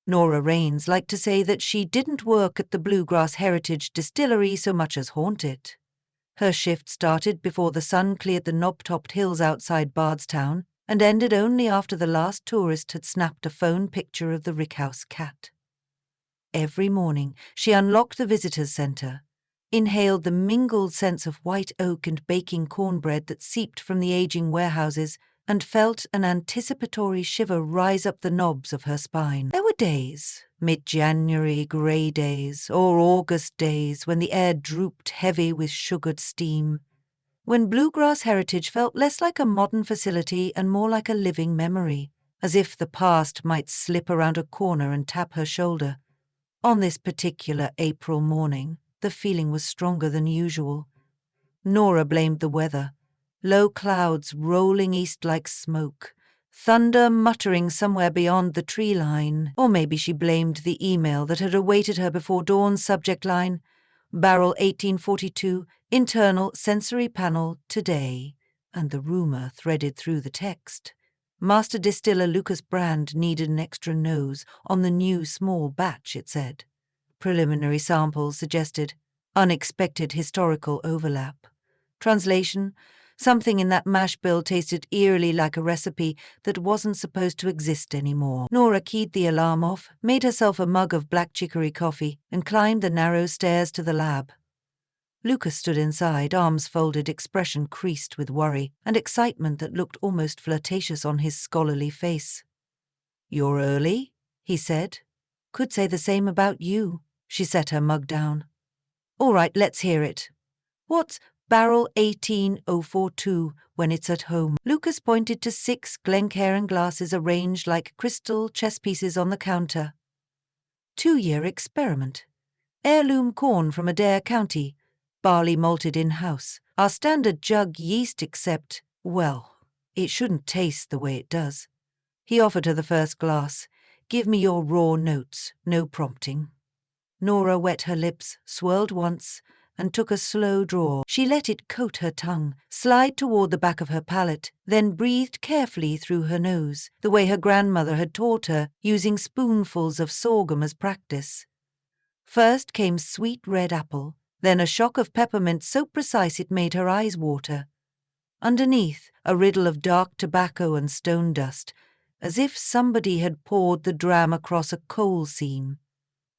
Nora Raines liked to say that she didn't work at the Bluegrass Heritage Distillery so much as haunt it. Her shift started before the sun cleared the knob-topped hills outside Bardstown and ended only after the last tourist had snapped a phone picture of the Rickhouse cat. Every morning, she unlocked the visitors' center, inhaled the mingled scents of white oak and baking cornbread that seeped from the aging warehouses, and felt an anticipatory shiver rise up the knobs of her spine. There were days, mid-January grey days, or August days, when the air drooped heavy with sugared steam, when Bluegrass Heritage felt less like a modern facility and more like a living memory, as if the past might slip around a corner and tap her shoulder. On this particular April morning, the feeling was stronger than usual. Nora blamed the weather. Low clouds rolling east like smoke, thunder muttering somewhere beyond the tree line, or maybe she blamed the email that had awaited her before dawn's subject line, Barrel 1842, internal sensory panel today, and the rumor threaded through the text. Master distiller Lucas Brand needed an extra nose on the new small batch, it said. Preliminary samples suggested unexpected historical overlap. Translation: something in that mash bill tasted eerily like a recipe that wasn't supposed to exist anymore. Nora keyed the alarm off, made herself a mug of black chicory coffee, and climbed the narrow stairs to the lab. Lucas stood inside, arms folded, expression creased with worry and excitement that looked almost flirtatious on his scholarly face. "You're early," he said. "Could say the same about you." She set her mug down. "All right, let's hear it. What's Barrel 18042 when it's at home?" Lucas pointed to 6 Glencairn glasses arranged like crystal chess pieces on the counter. 2-year experiment. Heirloom corn from Adair County. Barley malted in-house. Our standard jug yeast except, well, it shouldn't taste the way it does. He offered her the first glass. "Give me your raw notes, no prompting." Nora wet her lips, swirled once, and took a slow draw. She let it coat her tongue, slide toward the back of her palate, then breathed carefully through her nose, the way her grandmother had taught her, using spoonfuls of sorghum as practice. First came sweet red apple, then a shock of peppermint so precise it made her eyes water. Underneath, a riddle of dark tobacco and stone dust, as if somebody had poured the dram across a coal seam.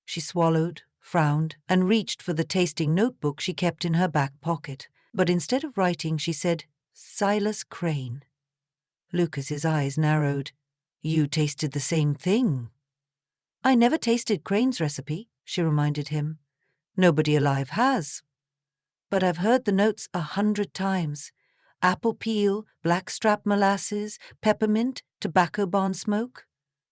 She swallowed, frowned, and reached for the tasting notebook she kept in her back pocket. But instead of writing, she said, "Silas Crane." Lucas's eyes narrowed. "You tasted the same thing." "I never tasted Crane's recipe," she reminded him. "Nobody alive has. But I've heard the notes 100 times. Apple peel, blackstrap molasses, peppermint, tobacco barn smoke.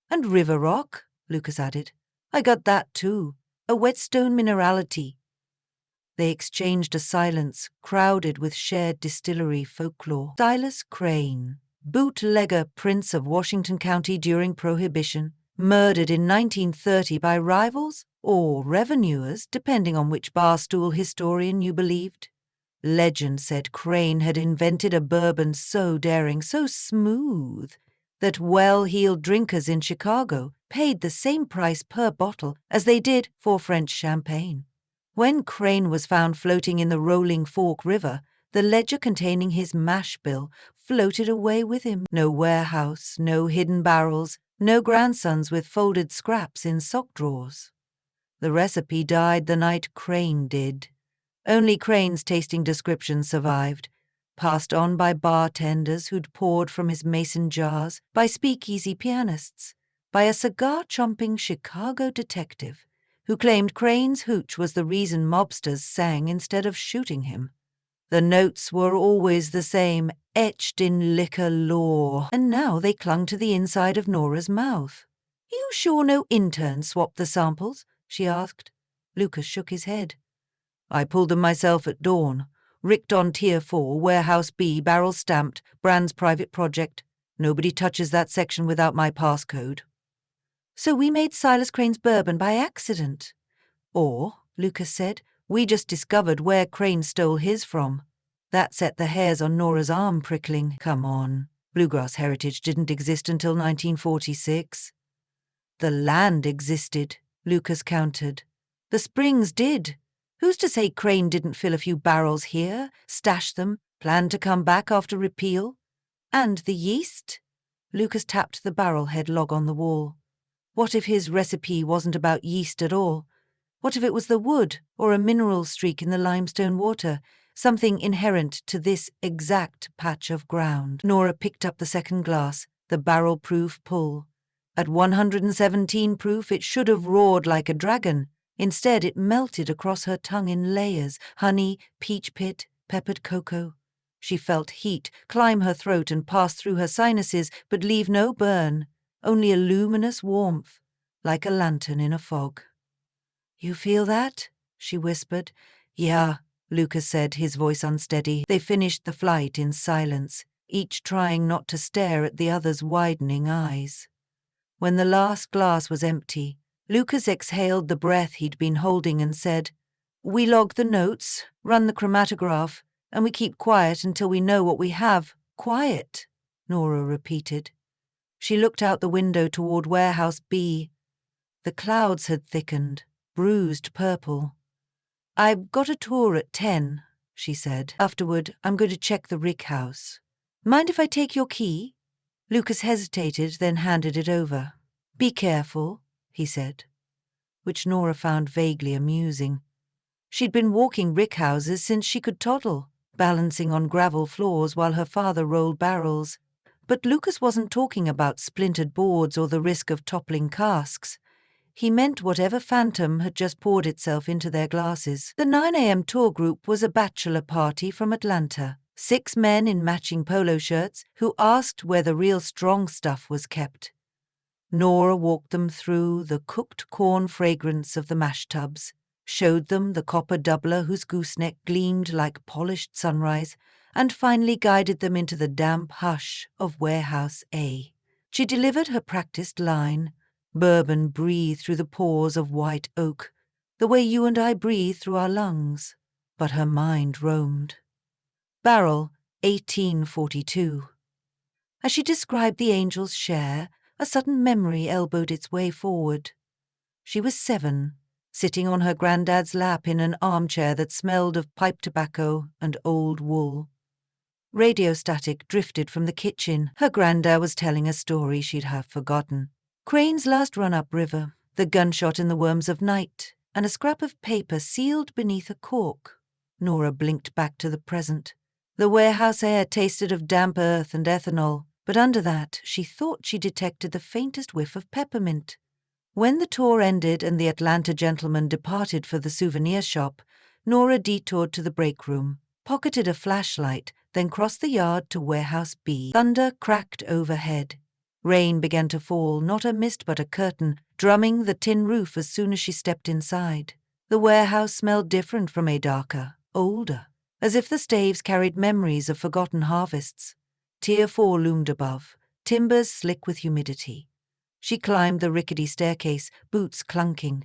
And river rock," Lucas added. "I got that too. A whetstone minerality." They exchanged a silence crowded with shared distillery folklore. Silas Crane, bootlegger prince of Washington County during Prohibition, murdered in 1930 by rivals or revenuers, depending on which barstool historian you believed. Legend said Crane had invented a bourbon so daring, so smooth, that well-heeled drinkers in Chicago paid the same price per bottle as they did for French champagne. When Crane was found floating in the Rolling Fork River, the ledger containing his mash bill floated away with him. No warehouse, no hidden barrels, no grandsons with folded scraps in sock drawers. The recipe died the night Crane did. Only Crane's tasting descriptions survived, passed on by bartenders who'd poured from his mason jars, by speakeasy pianists, by a cigar-chomping Chicago detective who claimed Crane's hooch was the reason mobsters sang instead of shooting him. The notes were always the same, etched in liquor lore, and now they clung to the inside of Nora's mouth. "You sure no intern swapped the samples?" she asked. Lucas shook his head. "I pulled them myself at dawn. Ricked on Tier 4, Warehouse B, barrel stamped, Brand's private project. Nobody touches that section without my passcode." "So we made Silas Crane's bourbon by accident." "Or," Lucas said, "we just discovered where Crane stole his from." That set the hairs on Nora's arm prickling. Come on. Bluegrass Heritage didn't exist until 1946. The land existed, Lucas countered. The springs did. Who's to say Crane didn't fill a few barrels here, stash them, plan to come back after repeal? And the yeast? Lucas tapped the barrel-head log on the wall. What if his recipe wasn't about yeast at all? What if it was the wood or a mineral streak in the limestone water, something inherent to this exact patch of ground? Nora picked up the second glass, the barrel-proof pull. At 117 proof, it should have roared like a dragon. Instead, it melted across her tongue in layers: honey, peach pit, peppered cocoa. She felt heat climb her throat and pass through her sinuses, but leave no burn, only a luminous warmth, like a lantern in a fog. "You feel that?" she whispered. "Yeah," Lucas said, his voice unsteady. They finished the flight in silence, each trying not to stare at the other's widening eyes. When the last glass was empty, Lucas exhaled the breath he'd been holding and said, "We log the notes, run the chromatograph, and we keep quiet until we know what we have." "Quiet," Nora repeated. She looked out the window toward Warehouse B. The clouds had thickened, bruised purple. "I've got a tour at 10, she said. "Afterward, I'm going to check the rick house. Mind if I take your key?" Lucas hesitated, then handed it over. "Be careful," he said, which Nora found vaguely amusing. She'd been walking rick houses since she could toddle, balancing on gravel floors while her father rolled barrels. But Lucas wasn't talking about splintered boards or the risk of toppling casks. He meant whatever phantom had just poured itself into their glasses. The 9 a.m. tour group was a bachelor party from Atlanta. 6 men in matching polo shirts who asked where the real strong stuff was kept. Nora walked them through the cooked corn fragrance of the mash tubs, showed them the copper doubler whose gooseneck gleamed like polished sunrise, and finally guided them into the damp hush of Warehouse A. She delivered her practiced line. Bourbon breathed through the pores of white oak, the way you and I breathe through our lungs. But her mind roamed. Barrel, 1842. As she described the angel's share, a sudden memory elbowed its way forward. She was 7, sitting on her granddad's lap in an armchair that smelled of pipe tobacco and old wool. Radio static drifted from the kitchen. Her granddad was telling a story she'd half forgotten. Crane's last run upriver, the gunshot in the worms of night, and a scrap of paper sealed beneath a cork. Nora blinked back to the present. The warehouse air tasted of damp earth and ethanol, but under that she thought she detected the faintest whiff of peppermint. When the tour ended and the Atlanta gentleman departed for the souvenir shop, Nora detoured to the break room, pocketed a flashlight, then crossed the yard to Warehouse B. Thunder cracked overhead. Rain began to fall, not a mist but a curtain, drumming the tin roof as soon as she stepped inside. The warehouse smelled different from Adaka, older, as if the staves carried memories of forgotten harvests. Tier 4 loomed above, timbers slick with humidity. She climbed the rickety staircase, boots clunking.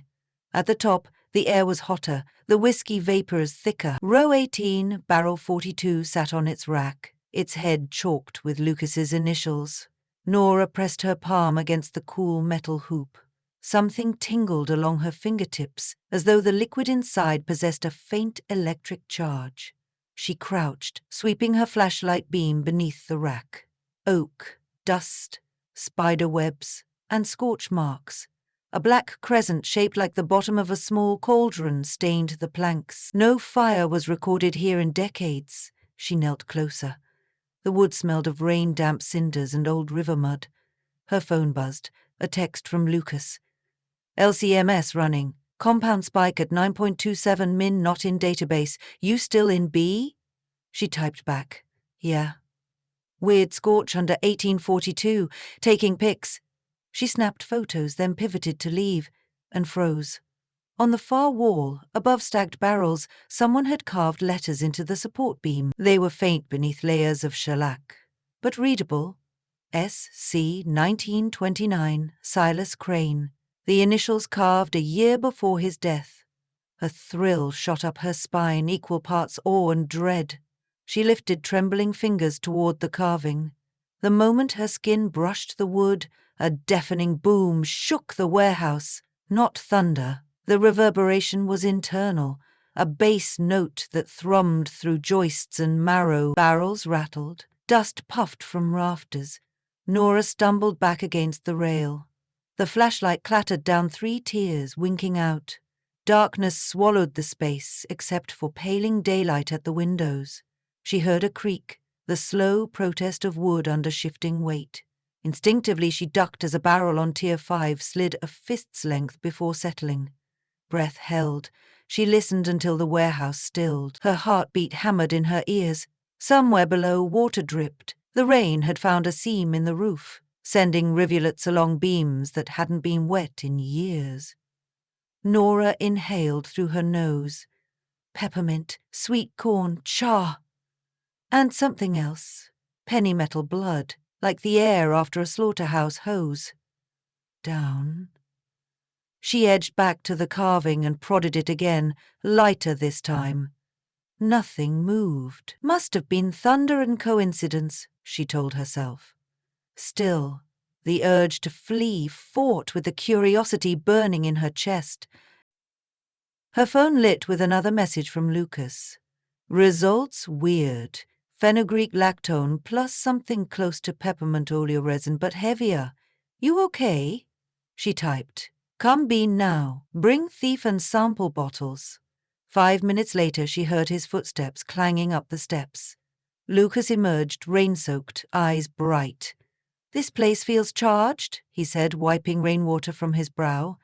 At the top, the air was hotter, the whiskey vapors thicker. Row 18, barrel 42 sat on its rack, its head chalked with Lucas's initials. Nora pressed her palm against the cool metal hoop. Something tingled along her fingertips, as though the liquid inside possessed a faint electric charge. She crouched, sweeping her flashlight beam beneath the rack. Oak, dust, spider webs, and scorch marks. A black crescent shaped like the bottom of a small cauldron stained the planks. No fire was recorded here in decades. She knelt closer. The wood smelled of rain-damp cinders and old river mud. Her phone buzzed, a text from Lucas. "LCMS running. Compound spike at 9.27 min not in database. You still in B?" She typed back. "Yeah." "Weird scorch under 1842. Taking pics." She snapped photos, then pivoted to leave, and froze. On the far wall, above stacked barrels, someone had carved letters into the support beam. They were faint beneath layers of shellac, but readable. S.C. 1929, Silas Crane. The initials carved a year before his death. A thrill shot up her spine, equal parts awe and dread. She lifted trembling fingers toward the carving. The moment her skin brushed the wood, A deafening boom shook the warehouse, not thunder. The reverberation was internal, a bass note that thrummed through joists and marrow. Barrels rattled, dust puffed from rafters. Nora stumbled back against the rail. The flashlight clattered down 3 tiers, winking out. Darkness swallowed the space, except for paling daylight at the windows. She heard a creak, the slow protest of wood under shifting weight. Instinctively she ducked as a barrel on Tier 5 slid a fist's length before settling. Breath held. She listened until the warehouse stilled. Her heartbeat hammered in her ears. Somewhere below, water dripped. The rain had found a seam in the roof, sending rivulets along beams that hadn't been wet in years. Nora inhaled through her nose. Peppermint, sweet corn, char. And something else. Penny metal blood, like the air after a slaughterhouse hose. Down. She edged back to the carving and prodded it again, lighter this time. Nothing moved. Must have been thunder and coincidence, she told herself. Still, the urge to flee fought with the curiosity burning in her chest. Her phone lit with another message from Lucas. Results weird. Fenugreek lactone plus something close to peppermint oleoresin but heavier. You okay? She typed. Come Bean now. Bring thief and sample bottles. 5 minutes later she heard his footsteps clanging up the steps. Lucas emerged, rain-soaked, eyes bright. This place feels charged, he said, wiping rainwater from his brow.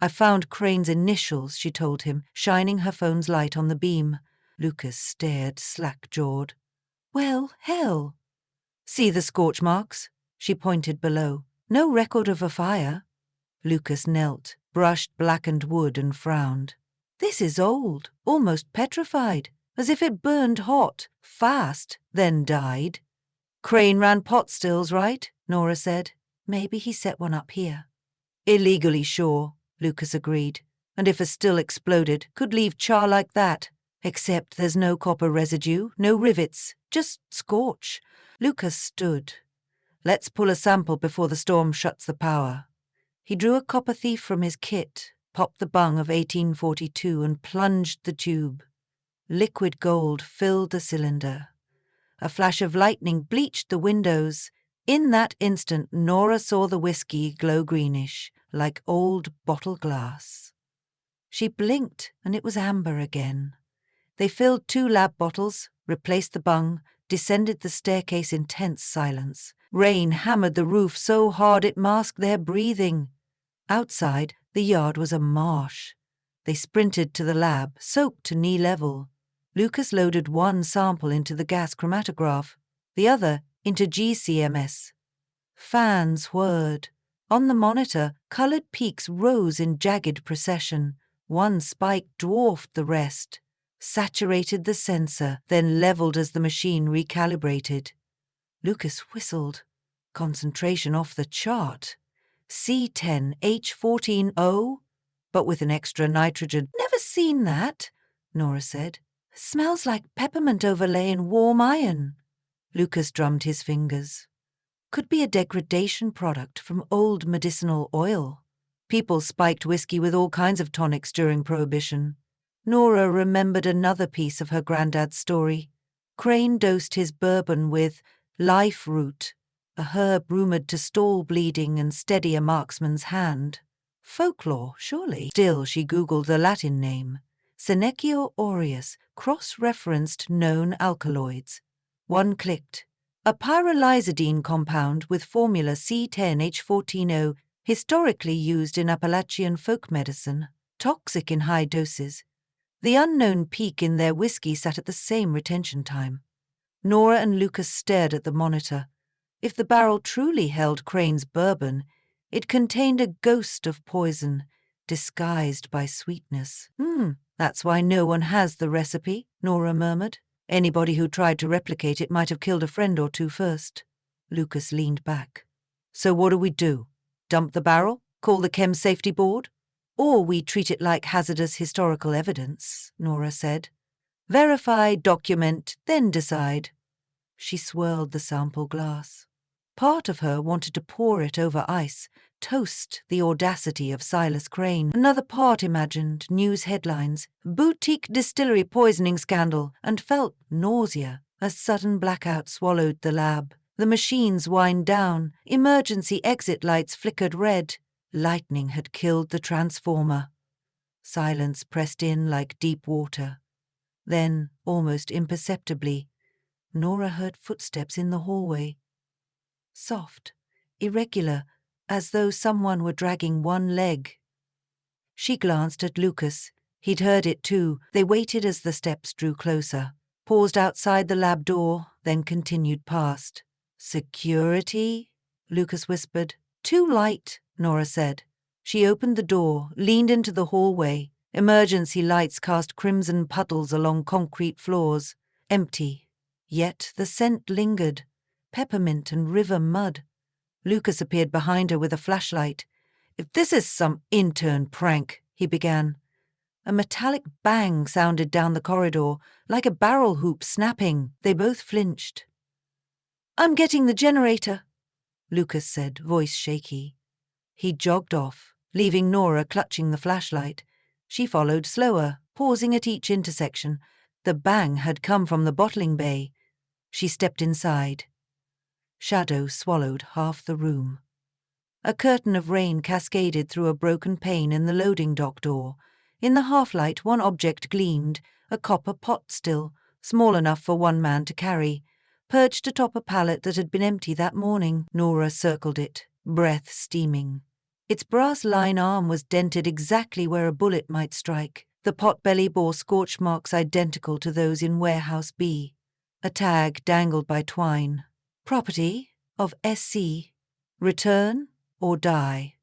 I found Crane's initials, she told him, shining her phone's light on the beam. Lucas stared, slack-jawed. Well, hell. See the scorch marks? She pointed below. No record of a fire. Lucas knelt, brushed blackened wood and frowned. This is old, almost petrified, as if it burned hot, fast, then died. Crane ran pot stills, right? Nora said. Maybe he set one up here. Illegally, sure, Lucas agreed. And if a still exploded, could leave char like that. Except there's no copper residue, no rivets, just scorch. Lucas stood. Let's pull a sample before the storm shuts the power. He drew a copper thief from his kit, popped the bung of 1842 and plunged the tube. Liquid gold filled the cylinder. A flash of lightning bleached the windows. In that instant, Nora saw the whiskey glow greenish, like old bottle glass. She blinked, and it was amber again. They filled 2 lab bottles, replaced the bung, descended the staircase in tense silence. Rain hammered the roof so hard it masked their breathing. Outside, the yard was a marsh. They sprinted to the lab, soaked to knee level. Lucas loaded one sample into the gas chromatograph, the other into GCMS. Fans whirred. On the monitor, colored peaks rose in jagged procession. One spike dwarfed the rest, saturated the sensor, then leveled as the machine recalibrated. Lucas whistled. Concentration off the chart. C10H14O, but with an extra nitrogen. Never seen that, Nora said. Smells like peppermint overlay in warm iron. Lucas drummed his fingers. Could be a degradation product from old medicinal oil. People spiked whiskey with all kinds of tonics during Prohibition. Nora remembered another piece of her granddad's story. Crane dosed his bourbon with life root, a herb rumoured to stall bleeding and steady a marksman's hand. Folklore, surely. Still, she Googled the Latin name. Senecio aureus, cross-referenced known alkaloids. One clicked. A pyrrolizidine compound with formula C10H14O, historically used in Appalachian folk medicine, toxic in high doses. The unknown peak in their whiskey sat at the same retention time. Nora and Lucas stared at the monitor. If the barrel truly held Crane's bourbon, it contained a ghost of poison, disguised by sweetness. That's why no one has the recipe, Nora murmured. Anybody who tried to replicate it might have killed a friend or two first. Lucas leaned back. So what do we do? Dump the barrel? Call the Chem Safety Board? Or we treat it like hazardous historical evidence, Nora said. Verify, document, then decide. She swirled the sample glass. Part of her wanted to pour it over ice, toast the audacity of Silas Crane. Another part imagined news headlines, boutique distillery poisoning scandal, and felt nausea. A sudden blackout swallowed the lab. The machines whined down, emergency exit lights flickered red. Lightning had killed the transformer. Silence pressed in like deep water. Then, almost imperceptibly, Nora heard footsteps in the hallway. Soft, irregular, as though someone were dragging one leg. She glanced at Lucas. He'd heard it too. They waited as the steps drew closer, paused outside the lab door, then continued past. "Security?" Lucas whispered. "Too light," Nora said. She opened the door, leaned into the hallway. Emergency lights cast crimson puddles along concrete floors. Empty. Yet the scent lingered. Peppermint and river mud. Lucas appeared behind her with a flashlight. "If this is some intern prank," he began. A metallic bang sounded down the corridor, like a barrel hoop snapping. They both flinched. "I'm getting the generator," Lucas said, voice shaky. He jogged off, leaving Nora clutching the flashlight. She followed slower, pausing at each intersection. The bang had come from the bottling bay. She stepped inside. Shadow swallowed half the room. A curtain of rain cascaded through a broken pane in the loading dock door. In the half-light, one object gleamed, a copper pot still, small enough for one man to carry, perched atop a pallet that had been empty that morning. Nora circled it, breath steaming. Its brass line arm was dented exactly where a bullet might strike. The potbelly bore scorch marks identical to those in Warehouse B. A tag dangled by twine. Property of SC. Return or die.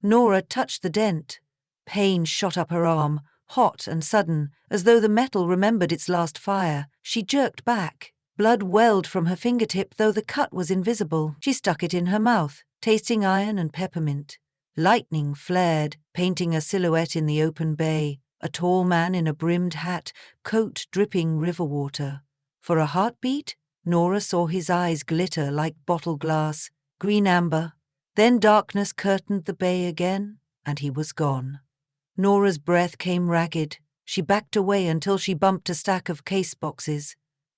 Nora touched the dent. Pain shot up her arm, hot and sudden, as though the metal remembered its last fire. She jerked back. Blood welled from her fingertip, though the cut was invisible. She stuck it in her mouth, tasting iron and peppermint. Lightning flared, painting a silhouette in the open bay. A tall man in a brimmed hat, coat dripping river water. For a heartbeat, Nora saw his eyes glitter like bottle glass, green amber. Then darkness curtained the bay again, and he was gone. Nora's breath came ragged. She backed away until she bumped a stack of case boxes.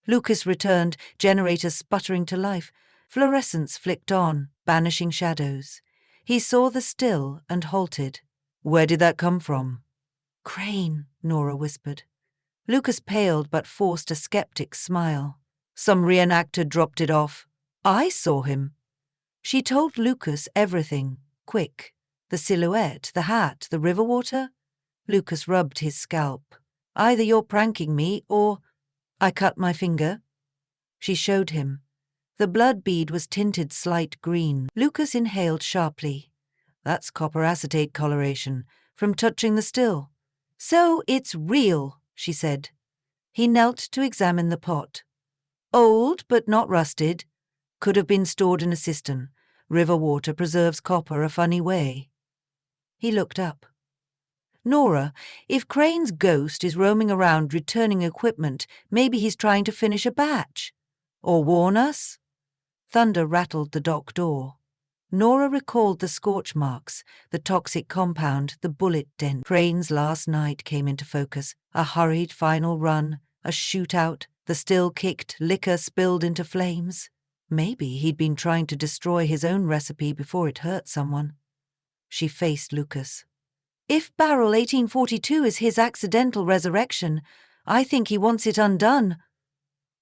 Lucas returned, generator sputtering to life. Fluorescence flicked on, banishing shadows. He saw the still and halted. "Where did that come from?" "Crane," Nora whispered. Lucas paled but forced a skeptic's smile. "Some reenactor dropped it off. I saw him." She told Lucas everything, quick. The silhouette, the hat, the river water. Lucas rubbed his scalp. "Either you're pranking me or I cut my finger." She showed him. The blood bead was tinted slight green. Lucas inhaled sharply. "That's copper acetate coloration, from touching the still." "So it's real," she said. He knelt to examine the pot. Old but not rusted. Could have been stored in a cistern. River water preserves copper a funny way. He looked up. "Nora, if Crane's ghost is roaming around returning equipment, maybe he's trying to finish a batch. Or warn us?" Thunder rattled the dock door. Nora recalled the scorch marks, the toxic compound, the bullet dent. Crane's last night came into focus. A hurried final run, a shootout, the still kicked, liquor spilled into flames. Maybe he'd been trying to destroy his own recipe before it hurt someone. She faced Lucas. "If Barrel 1842 is his accidental resurrection, I think he wants it undone."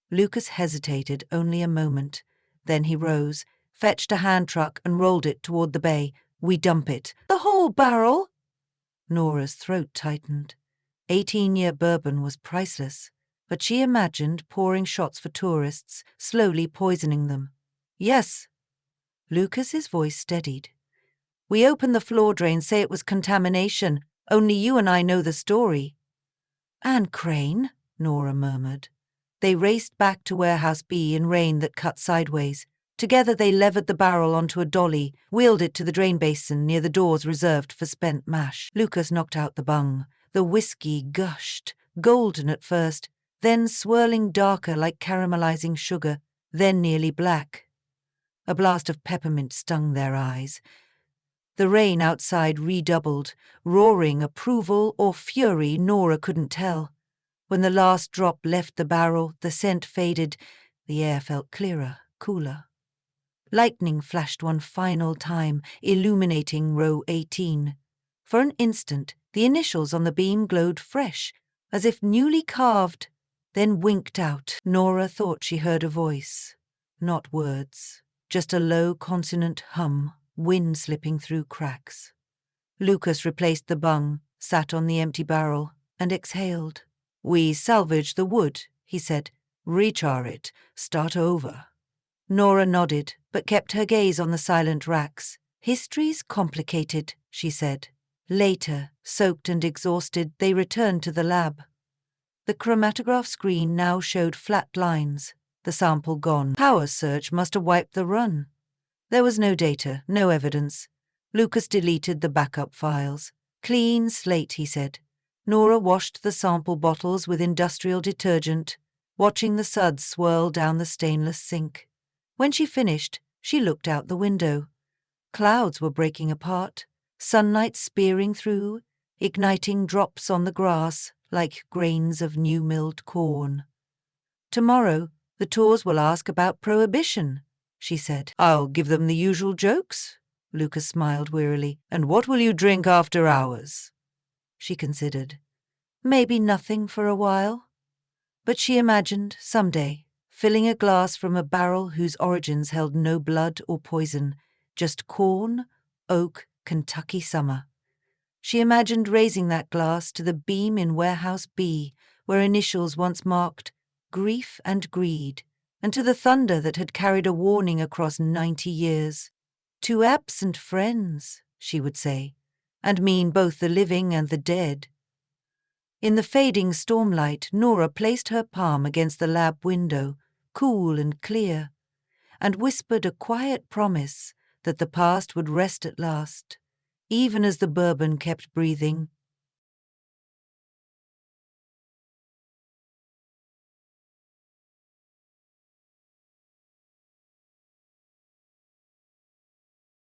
Lucas hesitated only a moment. Then he rose, fetched a hand truck and rolled it toward the bay. "We dump it." "The whole barrel?" Nora's throat tightened. 18-year bourbon was priceless, but she imagined pouring shots for tourists, slowly poisoning them. "Yes." Lucas's voice steadied. "We opened the floor drain, say it was contamination. Only you and I know the story." "And Crane," Nora murmured. They raced back to Warehouse B in rain that cut sideways. Together they levered the barrel onto a dolly, wheeled it to the drain basin near the doors reserved for spent mash. Lucas knocked out the bung. The whiskey gushed, golden at first, then swirling darker like caramelizing sugar, then nearly black. A blast of peppermint stung their eyes. The rain outside redoubled, roaring approval or fury Nora couldn't tell. When the last drop left the barrel, the scent faded. The air felt clearer, cooler. Lightning flashed one final time, illuminating row 18. For an instant, the initials on the beam glowed fresh, as if newly carved, then winked out. Nora thought she heard a voice. Not words, just a low consonant hum, wind slipping through cracks. Lucas replaced the bung, sat on the empty barrel, and exhaled. "We salvage the wood," he said. "Rechar it, start over." Nora nodded, but kept her gaze on the silent racks. "History's complicated," she said. Later, soaked and exhausted, they returned to the lab. The chromatograph screen now showed flat lines, the sample gone. Power surge must have wiped the run. There was no data, no evidence. Lucas deleted the backup files. "Clean slate," he said. Nora washed the sample bottles with industrial detergent, watching the suds swirl down the stainless sink. When she finished, she looked out the window. Clouds were breaking apart, sunlight spearing through, igniting drops on the grass like grains of new-milled corn. "Tomorrow, the tours will ask about Prohibition," she said. "I'll give them the usual jokes," Lucas smiled wearily. "And what will you drink after hours?" She considered. Maybe nothing for a while. But she imagined, someday, filling a glass from a barrel whose origins held no blood or poison, just corn, oak, Kentucky summer. She imagined raising that glass to the beam in Warehouse B, where initials once marked grief and greed, and to the thunder that had carried a warning across 90 years. "To absent friends," she would say, and mean both the living and the dead. In the fading stormlight, Nora placed her palm against the lab window, cool and clear, and whispered a quiet promise that the past would rest at last, even as the bourbon kept breathing,